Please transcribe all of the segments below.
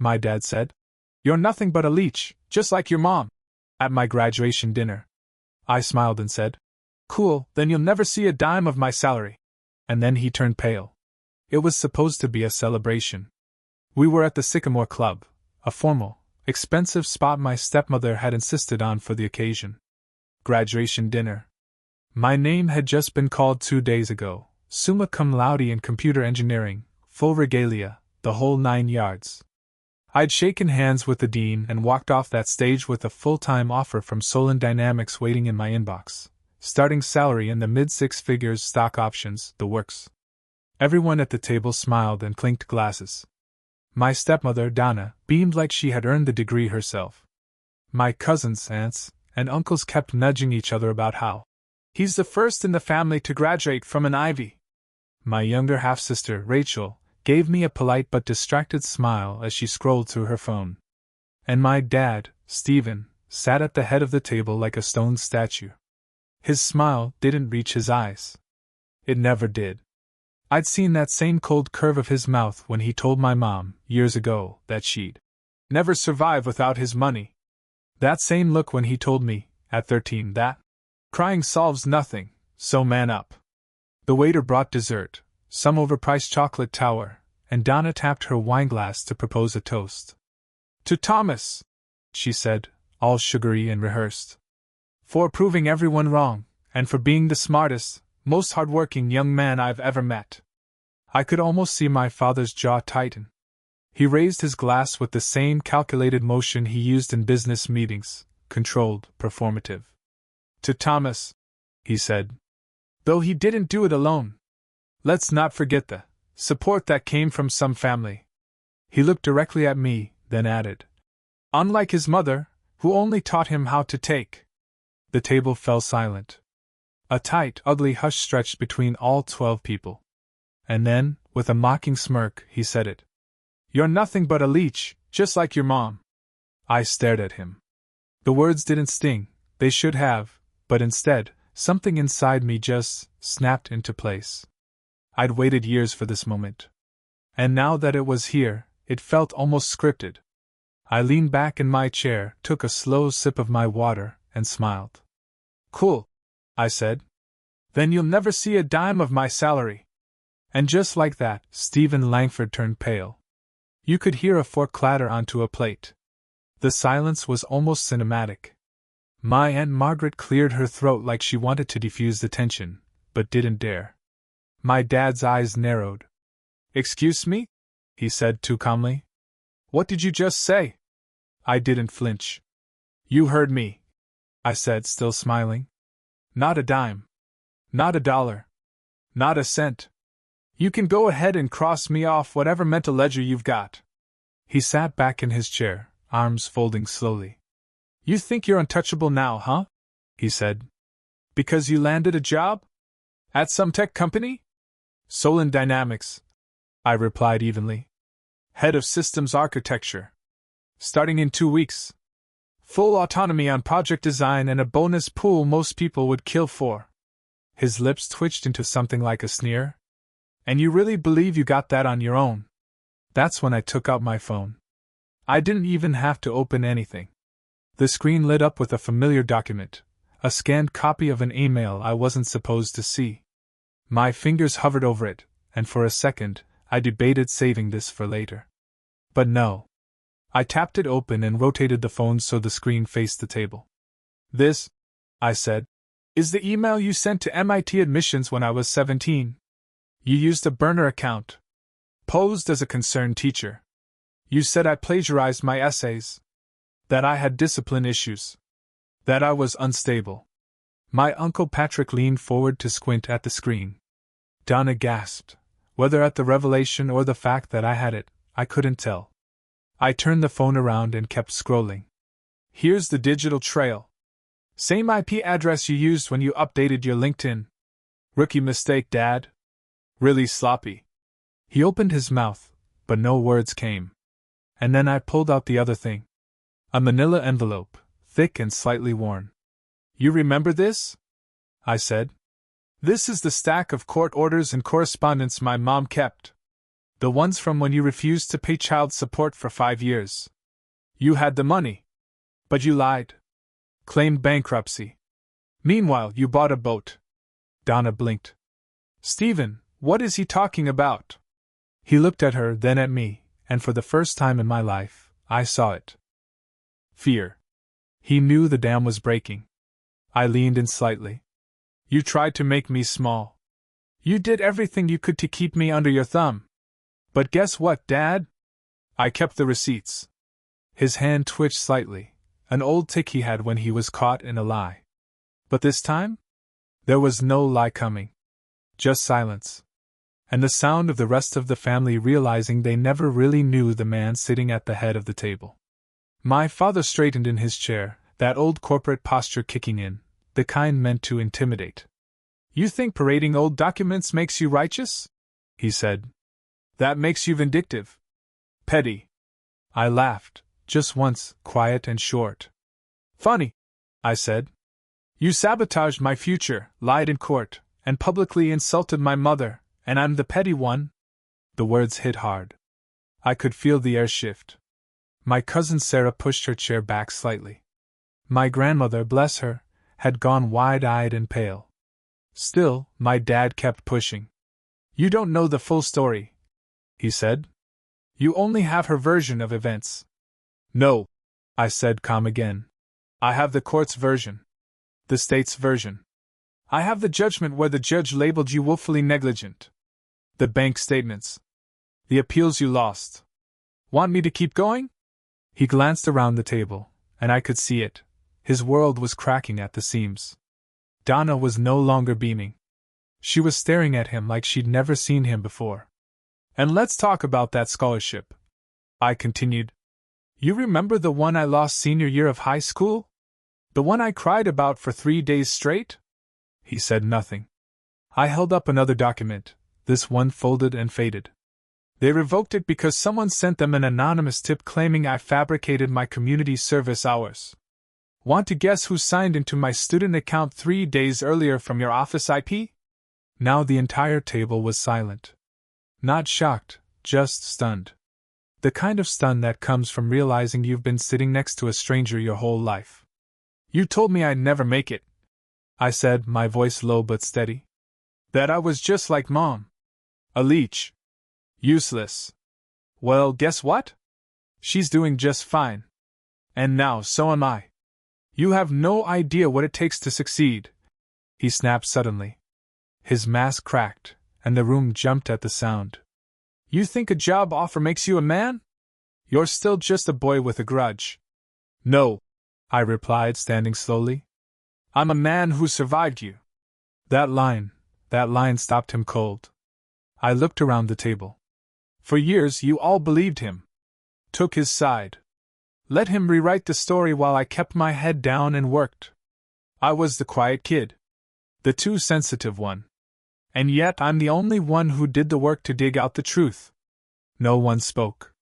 my dad said. "You're nothing but a leech, just like your mom." At my graduation dinner. I smiled and said, "Cool, then you'll never see a dime of my salary." And then he turned pale. It was supposed to be a celebration. We were at the Sycamore Club, a formal, expensive spot my stepmother had insisted on for the occasion. Graduation dinner. My name had just been called 2 days ago, summa cum laude in computer engineering, full regalia, the whole 9 yards. I'd shaken hands with the dean and walked off that stage with a full-time offer from Solon Dynamics waiting in my inbox, starting salary in the mid-six figures, stock options, the works. Everyone at the table smiled and clinked glasses. My stepmother, Donna, beamed like she had earned the degree herself. My cousins, aunts, and uncles kept nudging each other about how he's the first in the family to graduate from an Ivy. My younger half-sister, Rachel, gave me a polite but distracted smile as she scrolled through her phone. And my dad, Stephen, sat at the head of the table like a stone statue. His smile didn't reach his eyes. It never did. I'd seen that same cold curve of his mouth when he told my mom, years ago, that she'd never survive without his money. That same look when he told me, at 13, that crying solves nothing, so man up. The waiter brought dessert, some overpriced chocolate tower, and Donna tapped her wineglass to propose a toast. "To Thomas," she said, all sugary and rehearsed. "For proving everyone wrong, and for being the smartest, most hard-working young man I've ever met." I could almost see my father's jaw tighten. He raised his glass with the same calculated motion he used in business meetings, controlled, performative. "To Thomas," he said. "Though he didn't do it alone. Let's not forget the support that came from some family." He looked directly at me, then added, "Unlike his mother, who only taught him how to take." The table fell silent. A tight, ugly hush stretched between all 12 people. And then, with a mocking smirk, he said it. "You're nothing but a leech, just like your mom." I stared at him. The words didn't sting, they should have, but instead, something inside me just snapped into place. I'd waited years for this moment. And now that it was here, it felt almost scripted. I leaned back in my chair, took a slow sip of my water, and smiled. "Cool," I said. "Then you'll never see a dime of my salary." And just like that, Stephen Langford turned pale. You could hear a fork clatter onto a plate. The silence was almost cinematic. My Aunt Margaret cleared her throat like she wanted to defuse the tension, but didn't dare. My dad's eyes narrowed. "Excuse me?" he said too calmly. "What did you just say?" I didn't flinch. "You heard me," I said, still smiling. "Not a dime. Not a dollar. Not a cent. You can go ahead and cross me off whatever mental ledger you've got." He sat back in his chair, arms folding slowly. "You think you're untouchable now, huh?" he said. "Because you landed a job? At some tech company?" "Solon Dynamics," I replied evenly. "Head of Systems Architecture. Starting in 2 weeks. Full autonomy on project design and a bonus pool most people would kill for." His lips twitched into something like a sneer. "And you really believe you got that on your own?" That's when I took out my phone. I didn't even have to open anything. The screen lit up with a familiar document, a scanned copy of an email I wasn't supposed to see. My fingers hovered over it, and for a second, I debated saving this for later. But no. I tapped it open and rotated the phone so the screen faced the table. "This," I said, "is the email you sent to MIT admissions when I was 17. You used a burner account. Posed as a concerned teacher. You said I plagiarized my essays. That I had discipline issues. That I was unstable." My Uncle Patrick leaned forward to squint at the screen. Donna gasped. Whether at the revelation or the fact that I had it, I couldn't tell. I turned the phone around and kept scrolling. "Here's the digital trail. Same IP address you used when you updated your LinkedIn. Rookie mistake, Dad. Really sloppy." He opened his mouth, but no words came. And then I pulled out the other thing. A manila envelope, thick and slightly worn. "You remember this?" I said. "This is the stack of court orders and correspondence my mom kept." The ones from when you refused to pay child support for 5 years. You had the money. But you lied. Claimed bankruptcy. Meanwhile, you bought a boat. Donna blinked. Stephen, what is he talking about? He looked at her, then at me, and for the first time in my life, I saw it. Fear. He knew the dam was breaking. I leaned in slightly. You tried to make me small. You did everything you could to keep me under your thumb. But guess what, Dad? I kept the receipts. His hand twitched slightly, an old tic he had when he was caught in a lie. But this time? There was no lie coming. Just silence. And the sound of the rest of the family realizing they never really knew the man sitting at the head of the table. My father straightened in his chair, that old corporate posture kicking in, the kind meant to intimidate. You think parading old documents makes you righteous? He said. That makes you vindictive. Petty. I laughed, just once, quiet and short. Funny, I said. You sabotaged my future, lied in court, and publicly insulted my mother, and I'm the petty one? The words hit hard. I could feel the air shift. My cousin Sarah pushed her chair back slightly. My grandmother, bless her, had gone wide-eyed and pale. Still, my dad kept pushing. You don't know the full story, he said. You only have her version of events. No, I said, calm again. I have the court's version. The state's version. I have the judgment where the judge labeled you woefully negligent. The bank statements. The appeals you lost. Want me to keep going? He glanced around the table, and I could see it. His world was cracking at the seams. Donna was no longer beaming. She was staring at him like she'd never seen him before. And let's talk about that scholarship, I continued. You remember the one I lost senior year of high school? The one I cried about for 3 days straight? He said nothing. I held up another document, this one folded and faded. They revoked it because someone sent them an anonymous tip claiming I fabricated my community service hours. Want to guess who signed into my student account 3 days earlier from your office IP? Now the entire table was silent. Not shocked, just stunned. The kind of stun that comes from realizing you've been sitting next to a stranger your whole life. You told me I'd never make it, I said, my voice low but steady. That I was just like Mom. A leech. Useless. Well, guess what? She's doing just fine. And now so am I. You have no idea what it takes to succeed, he snapped suddenly. His mask cracked, and the room jumped at the sound. You think a job offer makes you a man? You're still just a boy with a grudge. No, I replied, standing slowly. I'm a man who survived you. That line stopped him cold. I looked around the table. For years you all believed him. Took his side. Let him rewrite the story while I kept my head down and worked. I was the quiet kid. The too sensitive one. And yet I'm the only one who did the work to dig out the truth. No one spoke.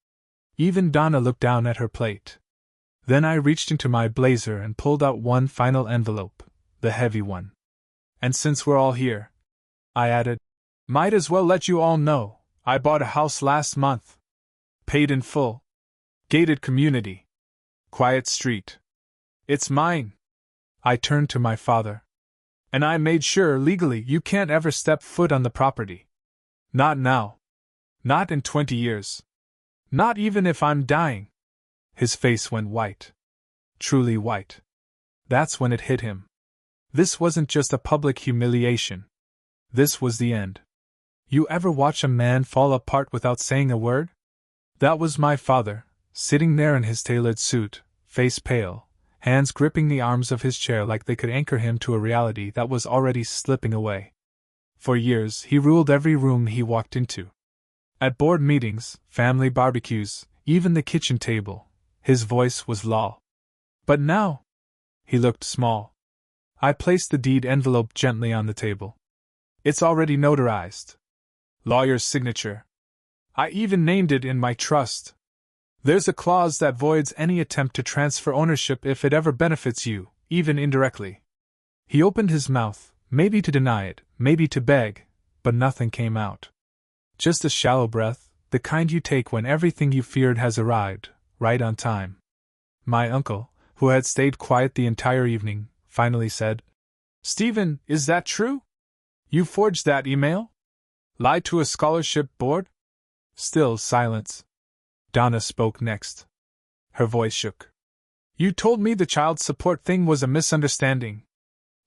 Even Donna looked down at her plate. Then I reached into my blazer and pulled out one final envelope, the heavy one. And since we're all here, I added, might as well let you all know, I bought a house last month. Paid in full. Gated community. Quiet street. It's mine. I turned to my father. And I made sure legally you can't ever step foot on the property. Not now. Not in 20 years. Not even if I'm dying. His face went white. Truly white. That's when it hit him. This wasn't just a public humiliation. This was the end. You ever watch a man fall apart without saying a word? That was my father, sitting there in his tailored suit, face pale, hands gripping the arms of his chair like they could anchor him to a reality that was already slipping away. For years, he ruled every room he walked into. At board meetings, family barbecues, even the kitchen table, his voice was law. But now, he looked small. I placed the deed envelope gently on the table. It's already notarized. Lawyer's signature. I even named it in my trust. There's a clause that voids any attempt to transfer ownership if it ever benefits you, even indirectly. He opened his mouth, maybe to deny it, maybe to beg, but nothing came out. Just a shallow breath, The kind you take when everything you feared has arrived, right on time. My uncle, who had stayed quiet the entire evening, finally said, "Stephen, is that true? You forged that email? Lied to a scholarship board?" Still silence. Donna spoke next. Her voice shook. "You told me the child support thing was a misunderstanding.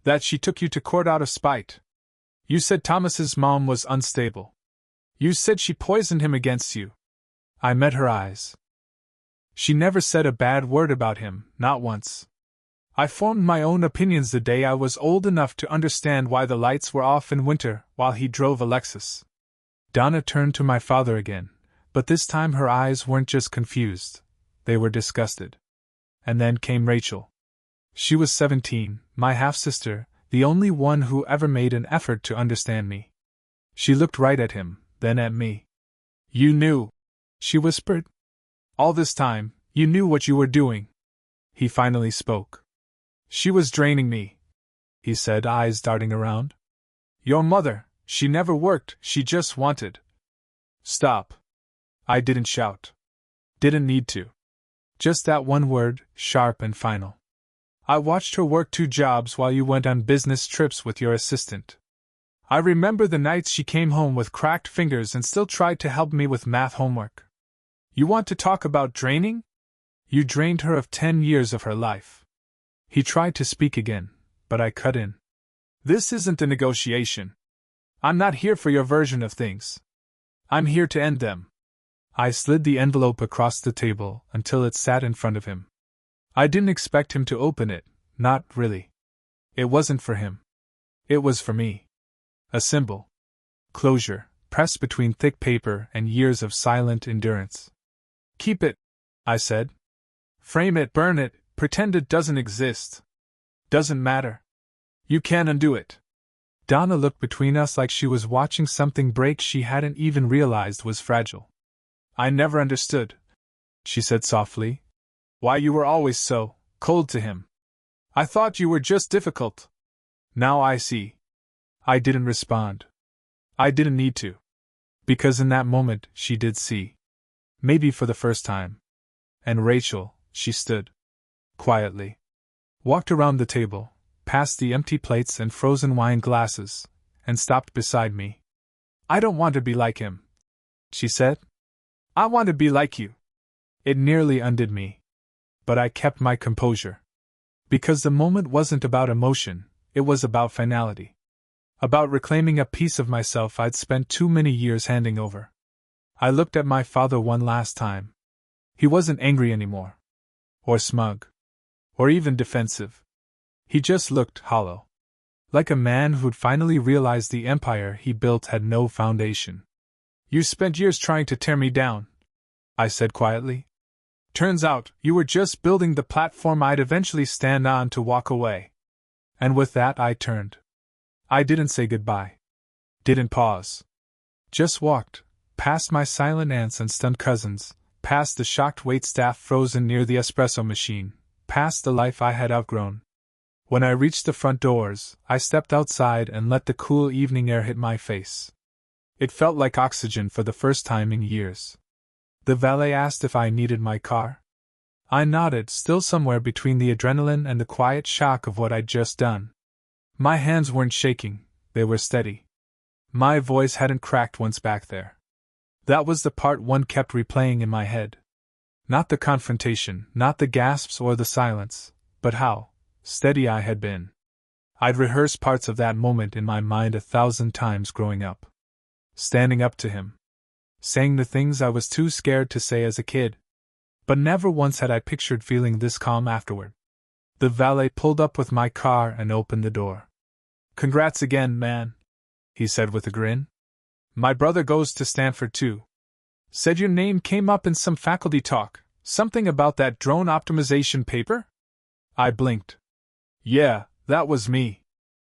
That she took you to court out of spite. You said Thomas's mom was unstable. You said she poisoned him against you." I met her eyes. She never said a bad word about him, not once. I formed my own opinions the day I was old enough to understand why the lights were off in winter while he drove a Lexus. Donna turned to my father again, but this time her eyes weren't just confused, they were disgusted. And then came Rachel. She was 17, my half-sister, the only one who ever made an effort to understand me. She looked right at him, then at me. "You knew," she whispered. "All this time, you knew what you were doing." He finally spoke. "She was draining me," he said, eyes darting around. "Your mother, she never worked, she just wanted." "Stop." I didn't shout. Didn't need to. Just that one word, sharp and final. "I watched her work 2 jobs while you went on business trips with your assistant. I remember the nights she came home with cracked fingers and still tried to help me with math homework. You want to talk about draining? You drained her of 10 years of her life." He tried to speak again, but I cut in. "This isn't a negotiation. I'm not here for your version of things. I'm here to end them." I slid the envelope across the table until it sat in front of him. I didn't expect him to open it, not really. It wasn't for him. It was for me. A symbol. Closure, pressed between thick paper and years of silent endurance. "Keep it," I said. "Frame it, burn it, pretend it doesn't exist. Doesn't matter. You can't undo it." Donna looked between us like she was watching something break she hadn't even realized was fragile. "I never understood," she said softly, "why you were always so cold to him. I thought you were just difficult. Now I see." I didn't respond. I didn't need to. Because in that moment she did see. Maybe for the first time. And Rachel, she stood. Quietly. Walked around the table, past the empty plates and frozen wine glasses, and stopped beside me. "I don't want to be like him," she said. "I want to be like you." It nearly undid me. But I kept my composure. Because the moment wasn't about emotion, it was about finality. About reclaiming a piece of myself I'd spent too many years handing over. I looked at my father one last time. He wasn't angry anymore. Or smug. Or even defensive. He just looked hollow. Like a man who'd finally realized the empire he built had no foundation. "You spent years trying to tear me down," I said quietly. "Turns out, you were just building the platform I'd eventually stand on to walk away." And with that I turned. I didn't say goodbye. Didn't pause. Just walked, past my silent aunts and stunned cousins, past the shocked waitstaff frozen near the espresso machine, past the life I had outgrown. When I reached the front doors, I stepped outside and let the cool evening air hit my face. It felt like oxygen for the first time in years. The valet asked if I needed my car. I nodded, still somewhere between the adrenaline and the quiet shock of what I'd just done. My hands weren't shaking, they were steady. My voice hadn't cracked once back there. That was the part one kept replaying in my head. Not the confrontation, not the gasps or the silence, but how steady I had been. I'd rehearsed parts of that moment in my mind 1,000 times growing up. Standing up to him. Saying the things I was too scared to say as a kid. But never once had I pictured feeling this calm afterward. The valet pulled up with my car and opened the door. "Congrats again, man," he said with a grin. "My brother goes to Stanford too. Said your name came up in some faculty talk, something about that drone optimization paper?" I blinked. "Yeah, that was me."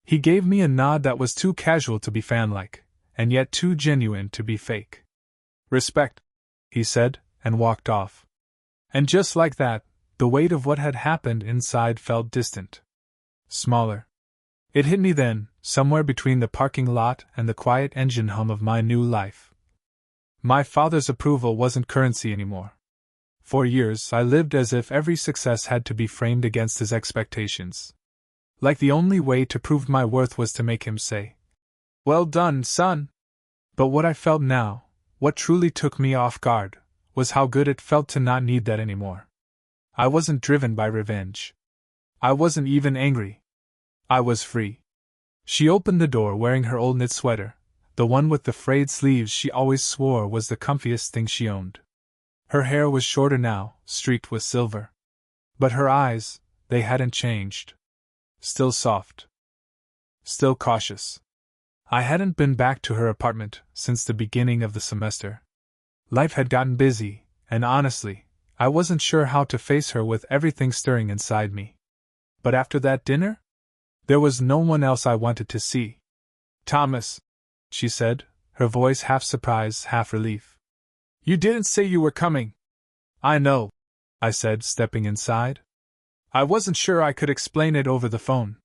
He gave me a nod that was too casual to be fan-like, and yet too genuine to be fake. "Respect," he said, and walked off. And just like that, the weight of what had happened inside felt distant. Smaller. It hit me then, somewhere between the parking lot and the quiet engine hum of my new life. My father's approval wasn't currency anymore. For years, I lived as if every success had to be framed against his expectations. Like the only way to prove my worth was to make him say, "Well done, son." But what I felt now, what truly took me off guard, was how good it felt to not need that anymore. I wasn't driven by revenge. I wasn't even angry. I was free. She opened the door wearing her old knit sweater, the one with the frayed sleeves she always swore was the comfiest thing she owned. Her hair was shorter now, streaked with silver. But her eyes, they hadn't changed. Still soft. Still cautious. I hadn't been back to her apartment since the beginning of the semester. Life had gotten busy, and honestly, I wasn't sure how to face her with everything stirring inside me. But after that dinner? There was no one else I wanted to see. "Thomas," she said, her voice half surprise, half relief. "You didn't say you were coming." "I know," I said, stepping inside. I wasn't sure I could explain it over the phone.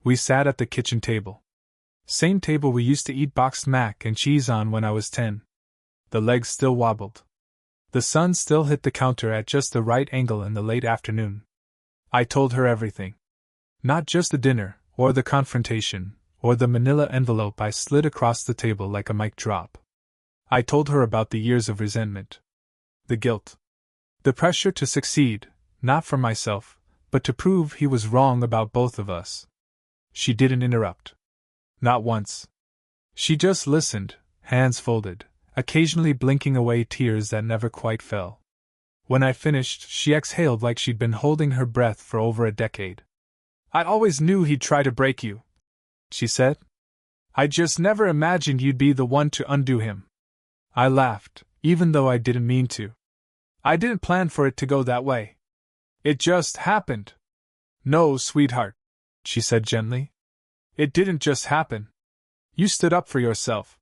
We sat at the kitchen table. Same table we used to eat boxed mac and cheese on when I was 10. The legs still wobbled. The sun still hit the counter at just the right angle in the late afternoon. I told her everything. Not just the dinner, or the confrontation, or the manila envelope I slid across the table like a mic drop. I told her about the years of resentment. The guilt. The pressure to succeed, not for myself, but to prove he was wrong about both of us. She didn't interrupt. Not once. She just listened, hands folded, occasionally blinking away tears that never quite fell. When I finished, she exhaled like she'd been holding her breath for over a decade. "I always knew he'd try to break you," she said. "I just never imagined you'd be the one to undo him." I laughed, even though I didn't mean to. "I didn't plan for it to go that way. It just happened." "No, sweetheart," she said gently. "It didn't just happen. You stood up for yourself.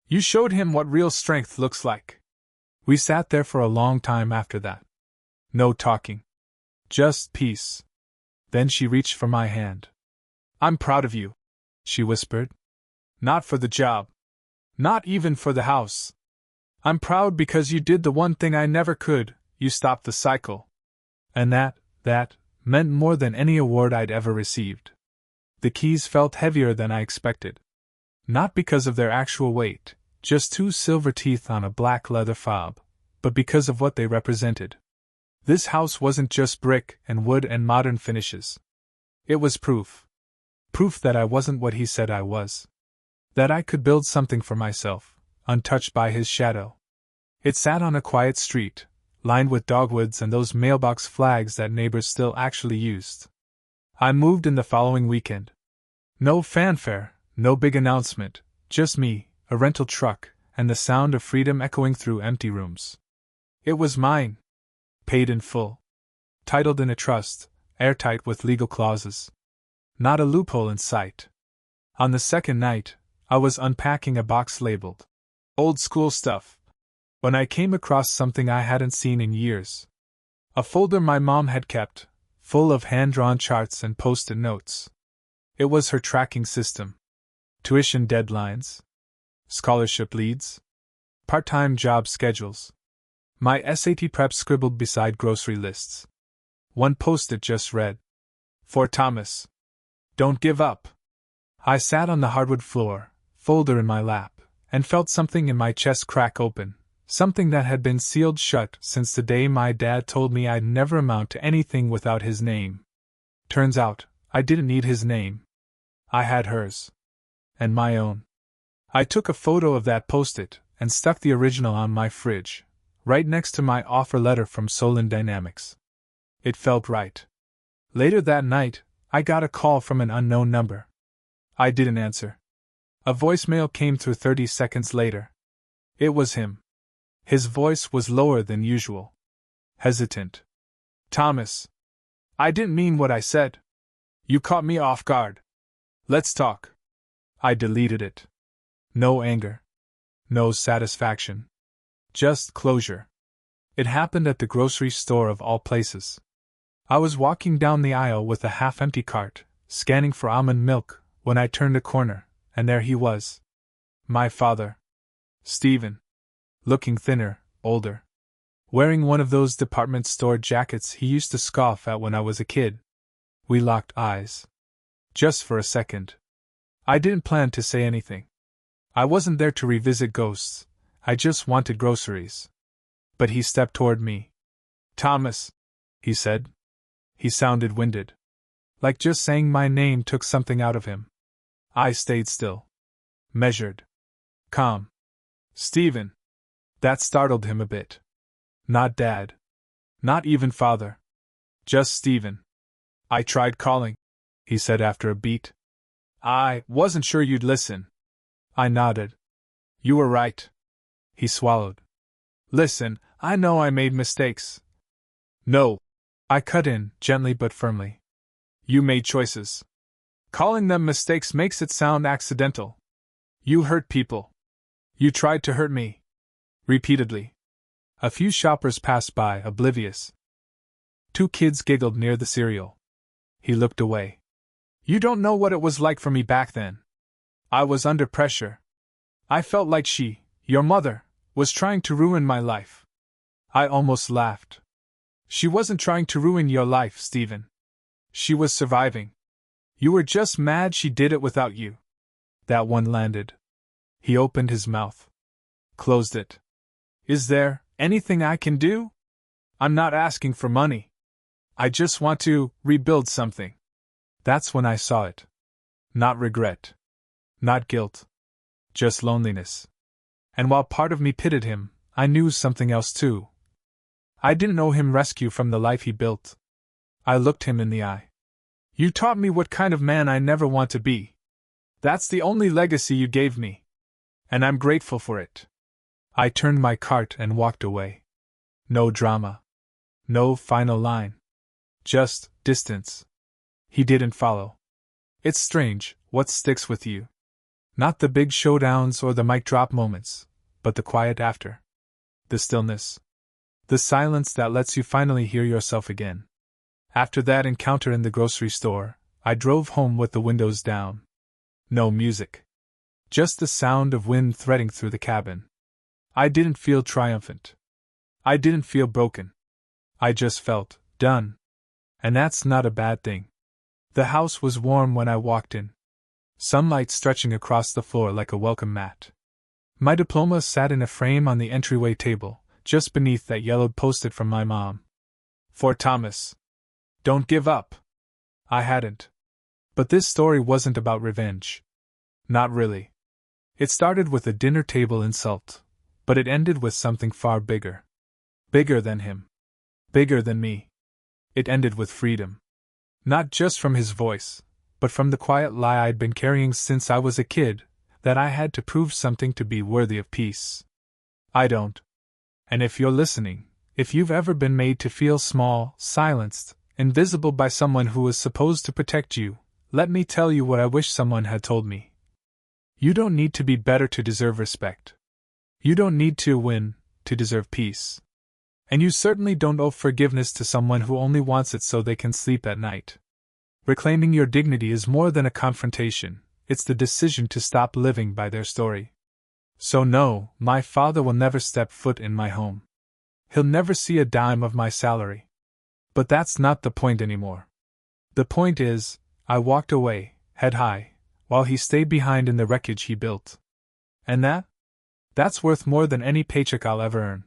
You showed him what real strength looks like." We sat there for a long time after that. No talking. Just peace. Then she reached for my hand. "I'm proud of you," she whispered. "Not for the job. Not even for the house. I'm proud because you did the one thing I never could, you stopped the cycle." And that meant more than any award I'd ever received. The keys felt heavier than I expected. Not because of their actual weight, just two silver teeth on a black leather fob, but because of what they represented. This house wasn't just brick and wood and modern finishes. It was proof. Proof that I wasn't what he said I was. That I could build something for myself, untouched by his shadow. It sat on a quiet street, lined with dogwoods and those mailbox flags that neighbors still actually used. I moved in the following weekend. No fanfare, no big announcement, just me, a rental truck, and the sound of freedom echoing through empty rooms. It was mine. Paid in full. Titled in a trust, airtight with legal clauses. Not a loophole in sight. On the second night, I was unpacking a box labeled "Old School Stuff" when I came across something I hadn't seen in years. A folder my mom had kept, full of hand-drawn charts and post-it notes. It was her tracking system. Tuition deadlines. Scholarship leads. Part-time job schedules. My SAT prep scribbled beside grocery lists. One post-it just read, "For Thomas. Don't give up." I sat on the hardwood floor, folder in my lap, and felt something in my chest crack open, something that had been sealed shut since the day my dad told me I'd never amount to anything without his name. Turns out, I didn't need his name. I had hers. And my own. I took a photo of that post-it and stuck the original on my fridge, right next to my offer letter from Solon Dynamics. It felt right. Later that night, I got a call from an unknown number. I didn't answer. A voicemail came through 30 seconds later. It was him. His voice was lower than usual. Hesitant. "Thomas. I didn't mean what I said. You caught me off guard. Let's talk." I deleted it. No anger. No satisfaction. Just closure. It happened at the grocery store of all places. I was walking down the aisle with a half-empty cart, scanning for almond milk, when I turned a corner, and there he was. My father. Stephen. looking thinner, older. Wearing one of those department store jackets he used to scoff at when I was a kid. We locked eyes. Just for a second. I didn't plan to say anything. I wasn't there to revisit ghosts, I just wanted groceries. But he stepped toward me. "Thomas," he said. He sounded winded. Like just saying my name took something out of him. I stayed still. Measured. Calm. "Stephen." That startled him a bit. Not Dad. Not even Father. Just Stephen. "I tried calling," he said after a beat. "I wasn't sure you'd listen." I nodded. "You were right." He swallowed. "Listen, I know I made mistakes." "No," I cut in, gently but firmly. "You made choices. Calling them mistakes makes it sound accidental. You hurt people. You tried to hurt me." Repeatedly. A few shoppers passed by, oblivious. 2 kids giggled near the cereal. He looked away. "You don't know what it was like for me back then. I was under pressure. I felt like she, your mother, was trying to ruin my life." I almost laughed. "She wasn't trying to ruin your life, Stephen. She was surviving. You were just mad she did it without you." That one landed. He opened his mouth. Closed it. "Is there anything I can do? I'm not asking for money. I just want to rebuild something." That's when I saw it. Not regret. Not guilt. Just loneliness. And while part of me pitied him, I knew something else too. I didn't know him rescue from the life he built. I looked him in the eye. "You taught me what kind of man I never want to be. That's the only legacy you gave me. And I'm grateful for it." I turned my cart and walked away. No drama. No final line. Just distance. He didn't follow. It's strange what sticks with you. Not the big showdowns or the mic drop moments, but the quiet after. The stillness. The silence that lets you finally hear yourself again. After that encounter in the grocery store, I drove home with the windows down. No music. Just the sound of wind threading through the cabin. I didn't feel triumphant. I didn't feel broken. I just felt done. And that's not a bad thing. The house was warm when I walked in. Sunlight stretching across the floor like a welcome mat. My diploma sat in a frame on the entryway table, just beneath that yellowed post-it from my mom. "For Thomas. Don't give up." I hadn't. But this story wasn't about revenge. Not really. It started with a dinner table insult, but it ended with something far bigger. Bigger than him. Bigger than me. It ended with freedom. Not just from his voice, but from the quiet lie I'd been carrying since I was a kid, that I had to prove something to be worthy of peace. I don't. And if you're listening, if you've ever been made to feel small, silenced, invisible by someone who was supposed to protect you, let me tell you what I wish someone had told me. You don't need to be better to deserve respect. You don't need to win to deserve peace. And you certainly don't owe forgiveness to someone who only wants it so they can sleep at night. Reclaiming your dignity is more than a confrontation, it's the decision to stop living by their story. So no, my father will never step foot in my home. He'll never see a dime of my salary. But that's not the point anymore. The point is, I walked away, head high, while he stayed behind in the wreckage he built. And that's worth more than any paycheck I'll ever earn.